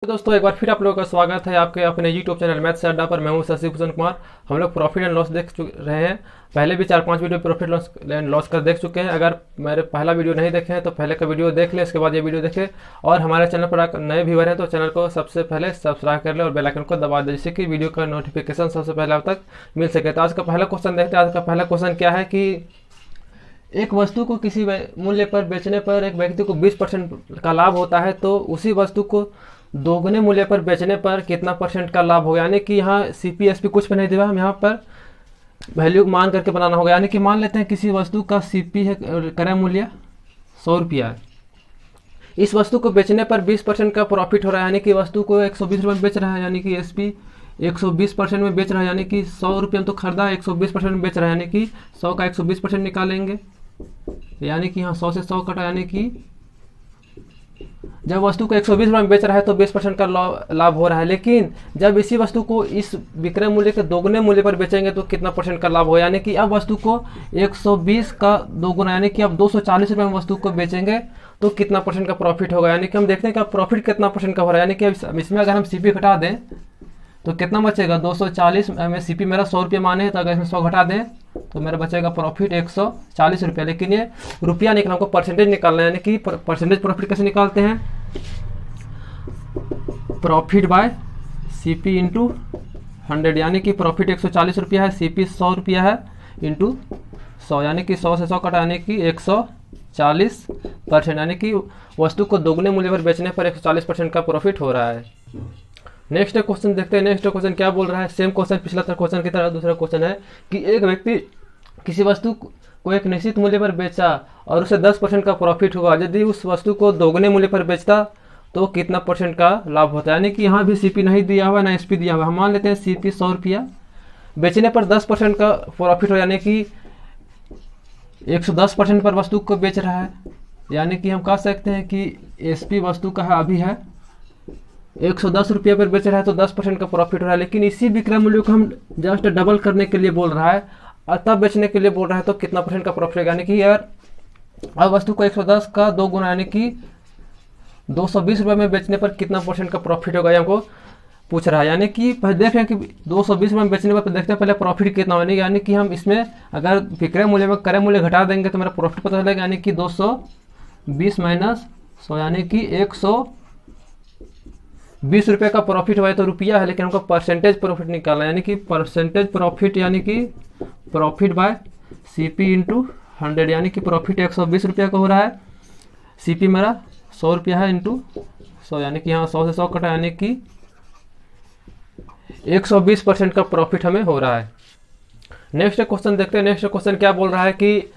तो दोस्तों एक बार फिर आप लोगों का स्वागत है आपके अपने यूट्यूब चैनल मैथ्स अड्डा पर। मैं हूं शशि भूषण कुमार। हम लोग प्रॉफिट एंड लॉस देख रहे हैं। पहले भी 4-5 video profit loss and loss का देख चुके हैं। अगर मेरे पहला वीडियो नहीं देखे हैं तो पहले का वीडियो देख लें, इसके बाद ये वीडियो देखें। और हमारे चैनल पर नए व्यूअर हैं तो चैनल को सबसे पहले सब्सक्राइब कर लें और बेल आइकन को दबा दें, जिससे कि वीडियो का नोटिफिकेशन सबसे पहले आप तक मिल सके। तो आज का पहला क्वेश्चन देखते हैं। आज का पहला क्वेश्चन क्या है कि एक वस्तु को किसी मूल्य पर बेचने पर एक व्यक्ति को 20% का लाभ होता है, तो उसी वस्तु को दोगुने मूल्य पर बेचने पर कितना परसेंट का लाभ होगा। यानी कि यहाँ CP SP कुछ भी नहीं दिया, हम यहाँ पर वैल्यू मान करके बनाना होगा। यानी कि मान लेते हैं किसी वस्तु का CP है, क्रय मूल्य 100 रुपया है। इस वस्तु को बेचने पर 20% का प्रॉफिट हो रहा है, यानी कि वस्तु को 120 रुपये में बेच रहा है, यानी कि SP 120% में बेच रहा है, यानी कि 100 रुपये में तो खरीदा है, 120% में बेच रहा है, यानी कि 100 का 120% निकालेंगे, यानी कि यहाँ 100 से 100 कटा, यानी कि जब वस्तु को 120 रुपये में बेच रहा है तो 20% का लाभ हो रहा है। लेकिन जब इसी वस्तु को इस विक्रय मूल्य के दोगुने मूल्य पर बेचेंगे तो कितना परसेंट का लाभ हो, यानी कि अब वस्तु को 120 का दोगुना, यानी कि अब 240 रुपये में वस्तु को बेचेंगे तो कितना परसेंट का प्रॉफिट होगा। यानी कि हम देखते हैं कि अब प्रॉफिट कितना परसेंट का हो रहा है। यानी कि इसमें अगर हम CP घटा दें तो कितना बचेगा, 240 में CP मेरा 100 रुपये माने हैं, तो अगर इसमें 100 घटा दें तो मेरा बचेगा प्रॉफिट 140 रुपये। लेकिन ये रुपया निकला, हमको परसेंटेज निकालना है। यानी कि परसेंटेज प्रॉफिट कैसे निकालते हैं, प्रॉफिट बाय CP इंटू 100, यानी कि प्रॉफिट 140 रुपया है, CP 100 रुपया है, इंटू 100, यानी कि 100 से 100 कटा, यानी कि 140%, यानी कि वस्तु को दोगुने मूल्य पर बेचने पर 140% का प्रॉफिट हो रहा है। नेक्स्ट क्वेश्चन देखते हैं। नेक्स्ट क्वेश्चन क्या बोल रहा है, सेम क्वेश्चन पिछला क्वेश्चन की तरह दूसरा क्वेश्चन है कि एक व्यक्ति किसी वस्तु को एक निश्चित मूल्य पर बेचा और उसे 10% का प्रॉफिट हुआ। यदि उस वस्तु को दोगुने मूल्य पर बेचता तो कितना परसेंट का लाभ होता है। यानी कि यहाँ भी CP नहीं दिया हुआ, ना SP दिया हुआ। हम मान लेते हैं CP 100 रुपया, बेचने पर 10% का प्रॉफिट हो, यानी कि 110% पर वस्तु को बेच रहा है। यानी कि हम कह सकते हैं कि SP वस्तु का अभी है 110 रुपये पर बेच रहा है तो 10% का प्रॉफिट हो रहा है। लेकिन इसी विक्रय मूल्य को हम जस्ट डबल करने के लिए बोल रहा है और तब बेचने के लिए बोल रहा है तो कितना परसेंट का प्रॉफिट होगा। यानी कि यार अब वस्तु को 110 का 2 गुना, यानी कि 220 रुपये में बेचने पर कितना परसेंट का प्रॉफिट होगा, ये हमको पूछ रहा है। यानी कि देख रहे हैं कि 220 रुपये में बेचने पर देखते हैं पहले प्रॉफिट कितना होगा। यानी कि हम इसमें अगर विक्रय मूल्य में क्रय मूल्य घटा देंगे तो मेरा प्रॉफिट पता चलेगा, यानी कि 220 माइनस 100, यानी कि 120 रुपये का प्रॉफिट हुआ है। तो रुपया है, लेकिन हमको परसेंटेज प्रॉफिट निकालना है, यानी कि परसेंटेज प्रॉफिट, यानी कि प्रॉफिट बाय CP इंटू 100, यानी कि प्रॉफिट 120 रुपये का हो रहा है, CP मेरा 100 रुपया है, इंटू 100, यानी कि यहाँ 100 से 100 कटा, यानी कि 120% का प्रॉफिट हमें हो रहा है। नेक्स्ट क्वेश्चन देखते हैं। नेक्स्ट क्वेश्चन क्या बोल रहा है कि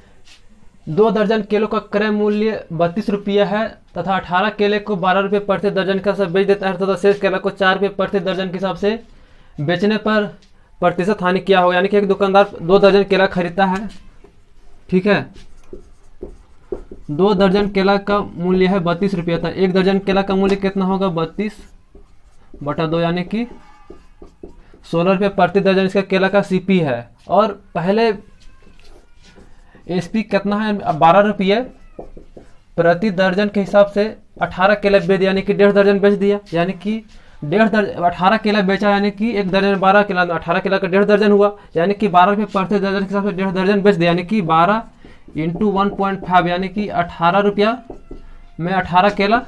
2 दर्जन केलों का क्रय मूल्य 32 रुपया है तथा 18 केले को 12 रुपये प्रति दर्जन के हिसाब से बेच देता है, तथा शेष केला को 4 रुपये प्रति दर्जन के हिसाब से बेचने पर प्रतिशत हानि क्या होगा। यानी कि एक दुकानदार 2 दर्जन केला खरीदता है, ठीक है, 2 दर्जन केला का मूल्य है 32 रुपया था। 1 दर्जन केला का मूल्य कितना होगा, 32/2, यानी कि 16 रुपये प्रति दर्जन इसका केला का CP है। और पहले SP कितना है, 12 रुपये प्रति दर्जन के हिसाब से 18 केला बेच दिया, यानी कि 1.5 दर्जन बेच दिया, यानी कि 18 केला बेचा, यानी कि 1 दर्जन 12 केला, 18 केला का 1.5 दर्जन हुआ, यानी कि 12 रुपये प्रति दर्जन के हिसाब से 1.5 दर्जन बेच दिया, यानी कि 12 इंटू 1.5, यानी कि 18 रुपया में 18 केला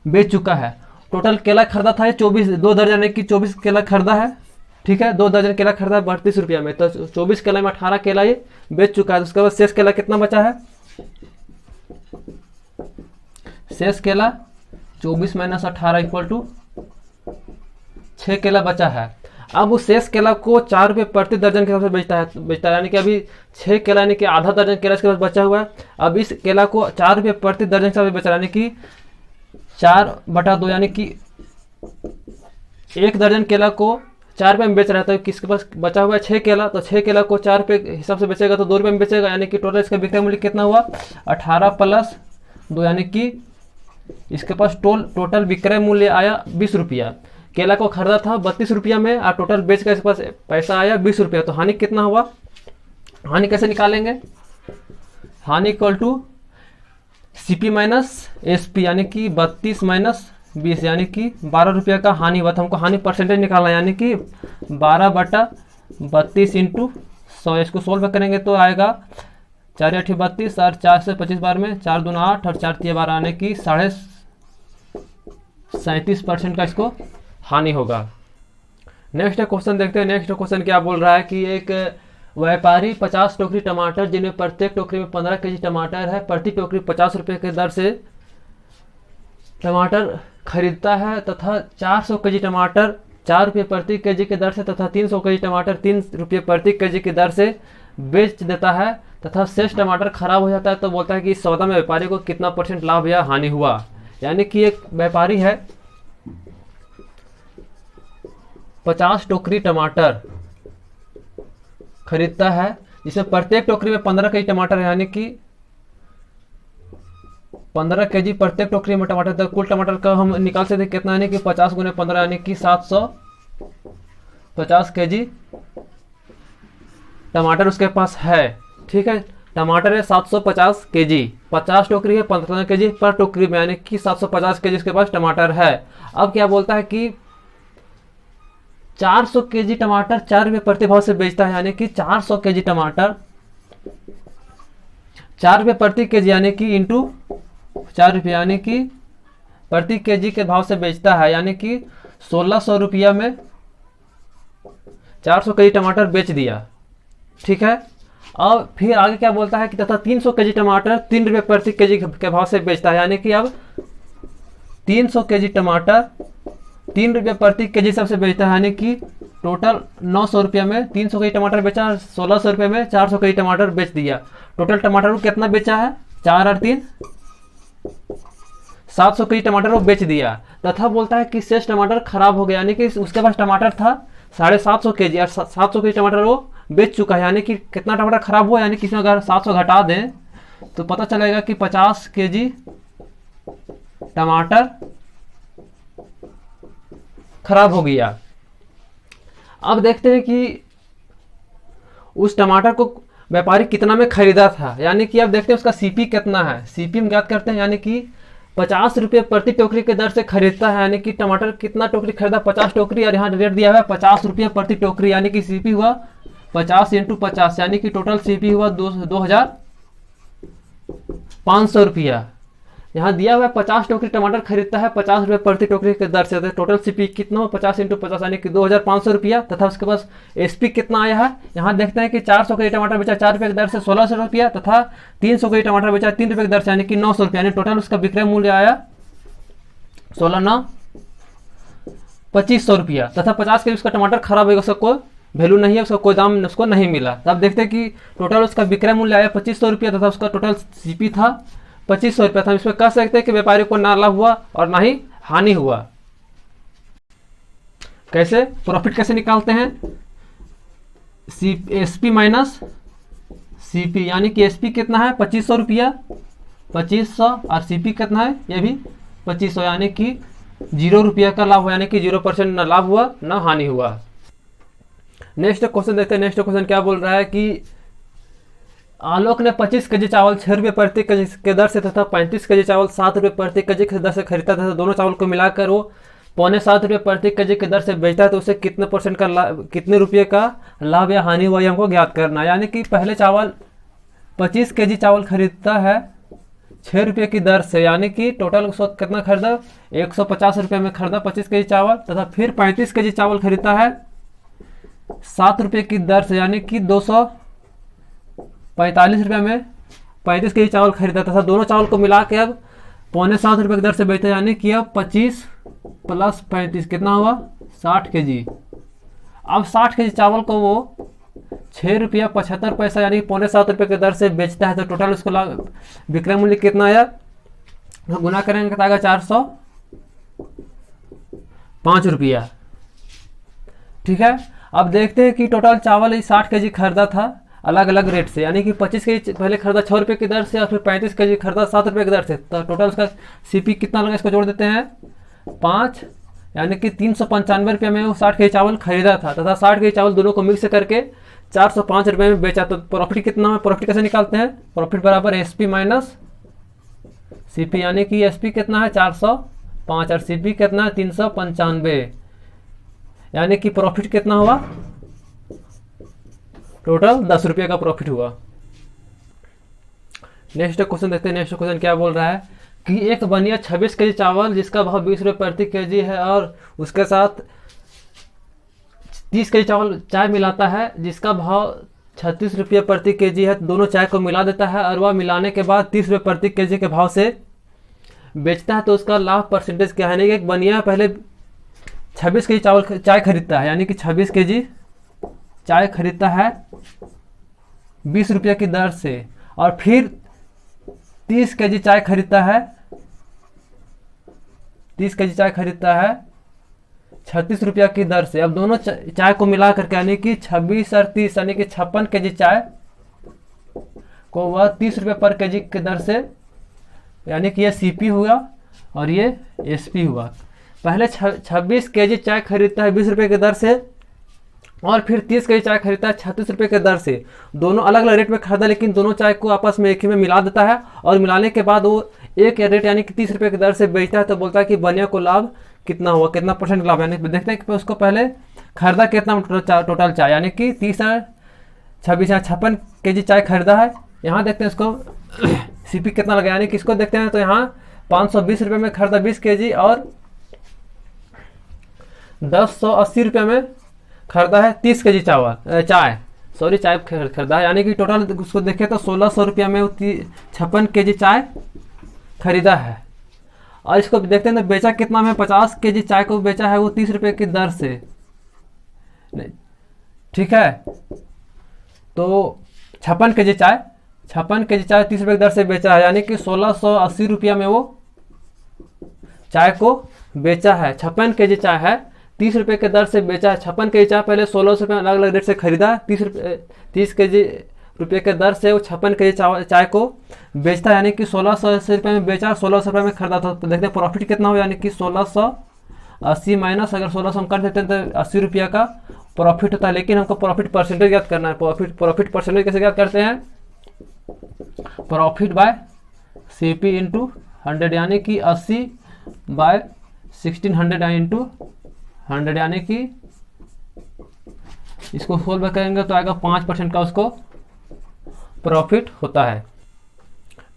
बेच चुका है। टोटल केला खरीदा था 24, 2 दर्जन, यानी कि 24 केला खरीदा है, ठीक है, 2 दर्जन केला खरीदा है 32 रुपया में, तो 24 केला में 18 केला ये बेच चुका है। उसके बाद शेष केला कितना बचा है, शेष केला 24 माइनस 18 इक्वल टू 6 केला बचा है। अब उस शेष केला को 4 रुपये प्रति दर्जन के हिसाब से बेचता है, यानी कि अभी 6 केला, यानी कि आधा दर्जन केला इसके पास बचा हुआ है। अब इस केला को 4 रुपये प्रति दर्जन के हिसाब से बेच रहा है, यानी कि 4/2, यानी कि 1 दर्जन केला को 4 रुपये में बेच रहा है, तो किसके पास बचा हुआ है 6 केला, तो 6 केला को 4 रुपये के हिसाब से बेचेगा तो 2 रुपये में बेचेगा, यानी कि टोटल इसका विक्रय मूल्य कितना हुआ, 18 + 2, यानी कि इसके पास टोटल विक्रय मूल्य आया 20 रुपया। केला को खरीदा था 32 रुपया में और टोटल बेच कर इसके पास पैसा आया 20 रुपया। तो हानि कितना हुआ, हानि कैसे निकालेंगे, हानि equal to CP minus SP यानी कि 32 माइनस 20 यानी कि 12 रुपये का हानि हुआ था। हमको हानि परसेंटेज निकालना है, यानी कि 12/32 इंटू 100। इसको सोल्व करेंगे तो आएगा 4 8 32 और 4 से 25 बार में 4 दूना 8 और 4 3 12 आने की 37.5% का इसको हानि होगा। नेक्स्ट क्वेश्चन देखते हैं। नेक्स्ट क्वेश्चन क्या बोल रहा है कि एक व्यापारी 50 टोकरी टमाटर जिनमें प्रत्येक टोकरी में 15 केजी टमाटर है, प्रति टोकरी 50 रुपये की दर से टमाटर खरीदता है तथा 400 केजी टमाटर 4 रुपये प्रति केजी की दर से तथा 300 केजी टमाटर 3 रुपये प्रति केजी की दर से बेच देता है तथा शेष टमाटर खराब हो जाता है, तो बोलता है कि इस सौदा में व्यापारी को कितना % लाभ या हानि हुआ। यानी कि एक व्यापारी है 50 टोकरी टमाटर खरीदता है जिसमें प्रत्येक टोकरी में 15 केजी टमाटर है, यानी कि 15 केजी प्रत्येक टोकरी में टमाटर। तो कुल टमाटर का हम निकाल सकते हैं कितना, यानी कि 50 गुने 15 यानी कि 750 केजी टमाटर उसके पास है। ठीक है, टमाटर है 750 केजी, 50 टोकरी है 15 केजी पर टोकरी में, यानी कि 750 केजी उसके पास टमाटर है। अब क्या बोलता है कि 400 केजी टमाटर 4 रुपये प्रति भाव से बेचता है, यानी कि 400 केजी टमाटर 4 रुपये प्रति केजी यानी कि इंटू 4 रुपये यानी कि प्रति केजी के भाव से बेचता है, यानी कि 1600 रुपया में 400 केजी टमाटर बेच दिया। ठीक है, और फिर आगे क्या बोलता है कि तथा 300 केजी टमाटर 3 रुपये प्रति केजी के भाव से बेचता है, यानी कि अब 300 केजी टमाटर 3 रुपये प्रति केजी सबसे बेचता है, यानी कि टोटल 900 रुपये में 300 केजी टमाटर बेचा, 1600 रुपये में 400 केजी टमाटर बेच दिया। टोटल टमाटर को कितना बेचा है, 4 और 3 700 केजी टमाटर वो बेच दिया। तथा बोलता है कि शेष टमाटर खराब हो गया, यानी कि उसके पास टमाटर था 750 केजी और 700 केजी टमाटर वो बेच चुका है, यानी कि कितना टमाटर खराब हुआ, यानी कि इसमें अगर 700 घटा दें तो पता चलेगा कि 50 केजी टमाटर खराब हो गया। अब देखते हैं कि उस टमाटर को व्यापारी कितना में खरीदा था, यानी कि अब देखते हैं उसका सीपी कितना है। सीपी हम ज्ञात करते हैं, यानी कि 50 रुपये प्रति टोकरी के दर से खरीदता है, यानी कि टमाटर कितना टोकरी खरीदा, 50 टोकरी, और यहाँ रेट दिया हुआ है 50 रुपये प्रति टोकरी, यानी कि सीपी हुआ 50 इंटू 50, यानी कि टोटल सीपी हुआ 2500 रुपया। यहाँ दिया हुआ है 50 टोकरी टमाटर खरीदता है 50 रुपये प्रति टोकरी के दर से, तो टोटल सीपी कितना हो 50 इंटू 50 यानी कि 2500 रुपया। तथा उसके पास एसपी कितना आया है, यहाँ देखते हैं कि 400 केजी टमाटर बेचा 4 रुपये की दर से 1600 रुपया तथा 300 केजी टमाटर बेचा 3 रुपये की दर से, यानी कि 900 रुपया, यानी टोटल उसका विक्रय मूल्य आया 2500 रुपया। तथा 50 केजी उसका टमाटर खराब होगा, उसका कोई वैल्यू नहीं है, उसका कोई दाम उसको नहीं मिला। तब देखते हैं कि टोटल उसका विक्रय मूल्य आया 2500 रुपया तथा उसका टोटल सीपी था 2500 रुपया था। इसमें कह सकते हैं कि व्यापारी को ना लाभ हुआ और ना ही हानि हुआ। कैसे प्रॉफिट कैसे निकालते हैं, एसपी माइनस सीपी, यानी कि एसपी कितना है 2500 रुपया 2500 और सीपी कितना है ये भी 2500, यानी कि 0 रुपया का लाभ हुआ, यानी कि 0% ना लाभ हुआ ना हानि हुआ। नेक्स्ट क्वेश्चन देखते हैं। नेक्स्ट क्वेश्चन क्या बोल रहा है कि आलोक ने 25 केजी चावल 6 रुपये प्रति केजी के दर से तथा 35 केजी चावल 7 रुपये प्रति केजी के दर से खरीदा था। दोनों चावल को मिलाकर वो 6.25 रुपये प्रति केजी के दर से बेचता है, तो उसे कितने % का कितने रुपये का लाभ या हानि हुआ, हमको ज्ञात करना। यानी कि पहले चावल 25 केजी चावल खरीदता है 6 रुपये की दर से, यानी कि टोटल उसको कितना खरीदा 150 रुपये में खरीदा 25 केजी चावल। तथा फिर 35 केजी चावल खरीदता है 7 रुपये की दर से, यानी कि 245 रुपये में 35 केजी चावल खरीदा तथा दोनों चावल को मिला के अब 6.25 रुपये की दर से बेचता है, यानी कि अब 25 + 35 कितना हुआ 60 केजी। अब 60 केजी चावल को वो 6 रुपया 75 पैसा यानी 6.25 रुपये की दर से बेचता है, तो टोटल उसको विक्रय मूल्य कितना आया, गुना करेंगे तो आएगा 405 रुपया। ठीक है, अब देखते हैं कि टोटल चावल 60 केजी खरीदा था अलग अलग रेट से, यानी कि 25 केजी पहले खरीदा 6 रुपये की दर से और फिर 35 केजी खरीदा 7 रुपये की दर से, तो टोटल उसका सीपी कितना लगा इसको जोड़ देते हैं 5, यानी कि 395 रुपये में वो 60 केजी चावल खरीदा था तथा 60 केजी चावल दोनों को मिक्स करके 405 रुपये में बेचा। तो प्रॉफिट कितना है, प्रॉफिट कैसे निकालते हैं, प्रॉफिट बराबर एसपी माइनस सीपी यानी कि एसपी कितना है 405 और सीपी कितना है 395, यानी कि प्रॉफिट कितना हुआ, टोटल 10 रुपये का प्रॉफिट हुआ। नेक्स्ट क्वेश्चन देखते हैं। नेक्स्ट क्वेश्चन क्या बोल रहा है कि एक बनिया 26 केजी चावल जिसका भाव 20 रुपये प्रति केजी है और उसके साथ 30 केजी चावल चाय मिलाता है जिसका भाव 36 रुपये प्रति केजी है। दोनों चाय को मिला देता है और वह मिलाने के बाद 30 रुपये प्रति केजी के भाव से बेचता है, तो उसका लाभ परसेंटेज क्या है। यानी कि एक बनिया पहले 26 केजी चावल चाय खरीदता है, यानी कि 26 केजी चाय खरीदता है 20 रुपये की दर से, और फिर 30 केजी चाय खरीदता है 36 रुपया की दर से। अब दोनों चाय को मिला करके यानी कि 26 और 30 यानी कि 56 केजी चाय को वह 30 रुपये पर केजी की दर से, यानी कि ये सीपी हुआ और ये एसपी हुआ। पहले 26 केजी चाय खरीदता है 20 रुपये की दर से और फिर 30 केजी चाय खरीदता है 36 रुपये की दर से। दोनों अलग अलग रेट में खरीदा, लेकिन दोनों चाय को आपस में एक ही में मिला देता है और मिलाने के बाद वो एक रेट यानी कि 30 रुपये की दर से बेचता है। तो बोलता है कि बनिया को लाभ कितना हुआ, कितना परसेंट लाभ। यानी देखते हैं कि उसको पहले खरीदा कितना टोटल चाय, यानी कि 30 और 26 या 56 केजी चाय खरीदा है। यहाँ देखते हैं इसको सीपी कितना लगा, यानी कि इसको देखते हैं तो यहाँ 520 रुपये में खरीदा 20 केजी और 1080 रुपये में खरीदा है 30 केजी चाय खरीदा है, यानी कि टोटल उसको देखें तो 1600 रुपया में 56 केजी चाय खरीदा है। और इसको देखते हैं तो बेचा कितना में, 50 केजी चाय को बेचा है वो 30 रुपये की दर से, ठीक है। तो 56 केजी चाय 30 रुपये की दर से बेचा है, यानी कि 1680 रुपया में वो चाय को बेचा है। 56 केजी चाय है 30 रुपये के दर से बेचा है। 56 केजी चाय पहले 1600 रुपये अलग अलग रेट से खरीदा, 30 केजी रुपये के दर से वो 56 केजी चाय को बेचता है, यानी कि 1680 रुपये में बेचा और 1600 रुपये में खरीदा था। तो देखते हैं प्रॉफिट कितना हो, यानी कि 1680 माइनस अगर 1600 हम कर देते हैं तो 80 रुपया का प्रॉफिट होता है। लेकिन हमको प्रॉफिट परसेंटेज याद करना है। प्रॉफिट परसेंटेज कैसे याद करते हैं, प्रॉफिट बाय सीपी इंटू 100, यानी कि 80 बाय 1600 इंटू 100, यानी कि इसको सोल्व करेंगे तो आएगा 5% का उसको प्रॉफिट होता है।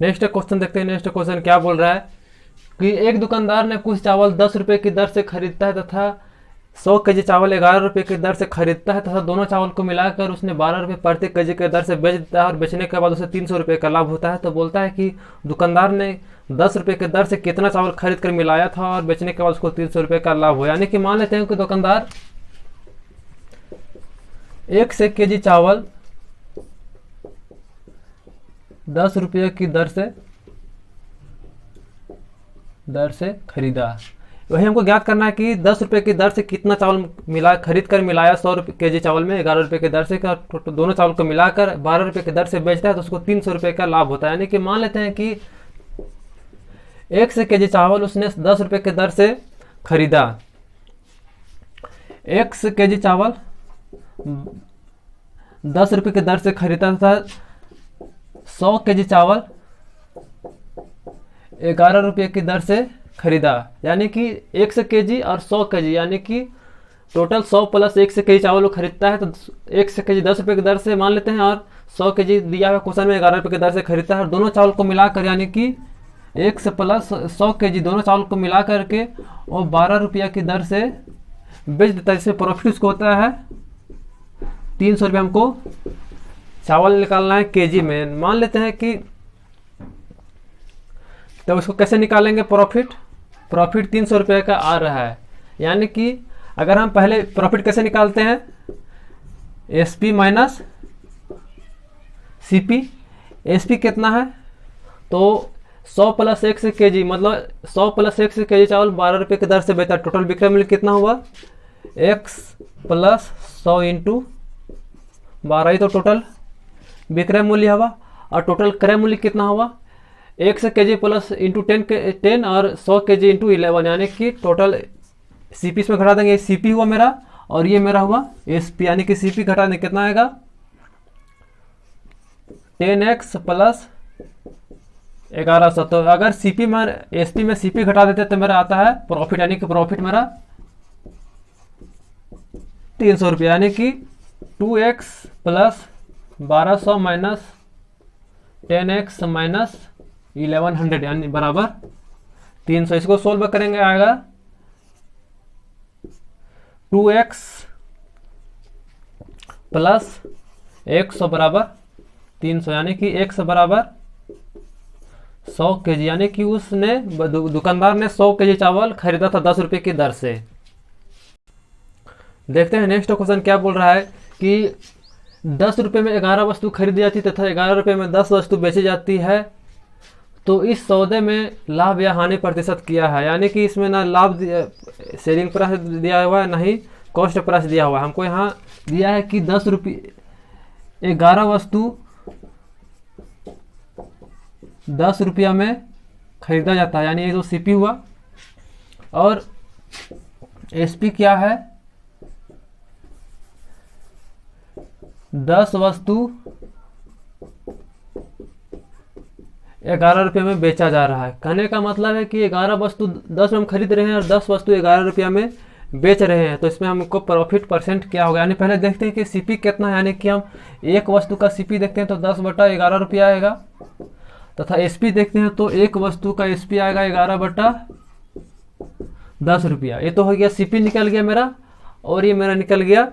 नेक्स्ट क्वेश्चन देखते हैं। नेक्स्ट क्वेश्चन क्या बोल रहा है कि एक दुकानदार ने कुछ चावल 10 रुपये की दर से खरीदता है तथा 100 केजी चावल 11 रुपये की दर से खरीदता है तथा दोनों चावल को मिलाकर उसने 12 रुपये प्रति केजी की दर से बेच देता है और बेचने के बाद उसे 300 रुपये का लाभ होता है। तो बोलता है कि दुकानदार ने 10 रुपये की दर से कितना चावल खरीद कर मिलाया था और बेचने के बाद उसको 300 रुपये का लाभ हुआ। यानी कि मान लेते हैं कि दुकानदार 1 केजी चावल 10 रुपये की दर से खरीदा। वही हमको ज्ञात करना है कि 10 रुपये की दर से कितना चावल खरीद कर मिलाया 100 केजी चावल में 11 रुपये की दर से, तो दोनों चावल को मिलाकर 12 रुपये की दर से बेचता है तो उसको 300 रुपये का लाभ होता है। यानी कि मान लेते हैं कि 1 केजी चावल उसने 10 रुपये की दर से खरीदा। 1 केजी चावल 10 रुपये की दर से खरीदा था, 100 केजी चावल 11 रुपये की दर से खरीदा। यानी कि 1 केजी और 100 केजी, यानी कि टोटल 100 प्लस 1 केजी चावल वो खरीदता है। तो 1 केजी 10 रुपये की दर से मान लेते हैं और 100 केजी दिया हुआ क्वेश्चन में 11 रुपये की दर से खरीदता है और दोनों चावल को मिलाकर यानी कि 1 प्लस 100 केजी दोनों चावल को मिला करके वो 12 रुपया की दर से बेच देता है। इससे प्रॉफिट उसको होता है 300 रुपये। हमको चावल निकालना है केजी में, मान लेते हैं कि तो उसको कैसे निकालेंगे प्रॉफिट 300 रुपये का आ रहा है। यानी कि अगर हम पहले प्रॉफिट कैसे निकालते हैं, एसपी माइनस सीपी। एसपी कितना है तो 100 प्लस 1 केजी, मतलब 100 प्लस 1 केजी चावल 12 रुपये की दर से बेचा। टोटल विक्रय मूल्य कितना हुआ, x प्लस 100 इंटू 12, ही तो टोटल विक्रय मूल्य हुआ। और टोटल क्रय मूल्य कितना हुआ, 1 केजी प्लस इंटू 10 और 100 केजी इंटू 11, यानी कि टोटल सीपी इसमें घटा देंगे। सीपी हुआ मेरा और ये मेरा हुआ एसपी, यानी कि सीपी घटा देंगे कितना आएगा 10x प्लस 1100। तो अगर सीपी में एसपी में सीपी घटा देते तो मेरा आता है प्रॉफिट, यानी कि प्रॉफिट मेरा 300 रुपये, यानी कि 2x plus 1200 minus 10x minus 1100 यानी बराबर 300। इसको सोल्व करेंगे आएगा 2x प्लस 100 बराबर 300, यानी कि x बराबर 100 केजी, यानी कि उसने दुकानदार ने 100 केजी चावल खरीदा था 10 रुपये की दर से। देखते हैं नेक्स्ट क्वेश्चन क्या बोल रहा है कि 10 रुपये में 11 वस्तु खरीदी जाती तथा 11 रुपये में 10 वस्तु बेची जाती है, तो इस सौदे में लाभ या हानि प्रतिशत किया है। यानी कि इसमें ना लाभ सेलिंग प्राइस दिया हुआ है, ना ही कॉस्ट प्राइस दिया हुआ है। हमको यहाँ दिया है कि 10 रुपये 11 वस्तु 10 रुपया में खरीदा जाता है, यानी ये जो सीपी हुआ, और एसपी क्या है 10 वस्तु 11 रुपये में बेचा जा रहा है। कहने का मतलब है कि 11 वस्तु 10 में हम खरीद रहे हैं और 10 वस्तु 11 रुपया में बेच रहे हैं, तो इसमें हमको प्रॉफिट परसेंट क्या होगा। यानी पहले देखते हैं कि सीपी कितना है, यानी कि हम एक वस्तु का सीपी देखते हैं तो 10/11 रुपया आएगा, तथा एसपी देखते हैं तो एक वस्तु का एसपी आएगा 11/10 रुपया। ये तो हो गया सीपी निकल गया मेरा, और ये मेरा निकल गया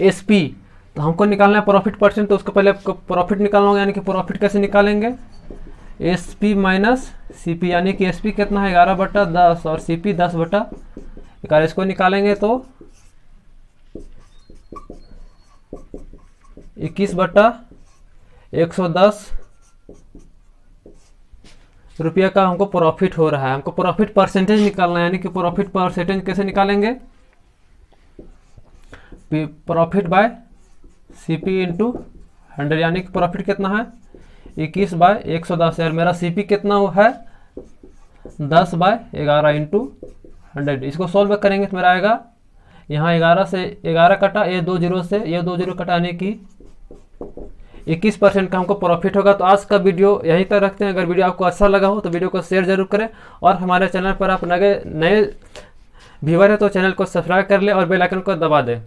एसपी। तो हमको निकालना है प्रॉफिट परसेंट, तो उसको पहले प्रॉफिट निकालना होगा। यानी कि प्रॉफिट कैसे निकालेंगे, एसपी माइनस सीपी, यानी कि एसपी कितना है 11/10 और सीपी 10/11। इसको निकालेंगे तो 21/110 रुपया का हमको प्रॉफिट हो रहा है। हमको प्रॉफिट परसेंटेज निकालना है, यानी कि प्रॉफिट परसेंटेज कैसे निकालेंगे, प्रॉफिट बाय सीपी इंटू 100, यानी कि प्रॉफिट कितना है 21/110। यार मेरा सीपी कितना है 10/11 इंटू 100। इसको सॉल्व करेंगे तो मेरा आएगा यहाँ 11 से 11 कटा, ये 2 जीरो से ये 2 जीरो कटाने की 21% का हमको प्रॉफिट होगा। तो आज का वीडियो यहीं तक रखते हैं। अगर वीडियो आपको अच्छा लगा हो तो वीडियो को शेयर जरूर करें, और हमारे चैनल पर आप नए व्यूअर है तो चैनल को सब्सक्राइब कर ले और बेल आइकन को दबा दें।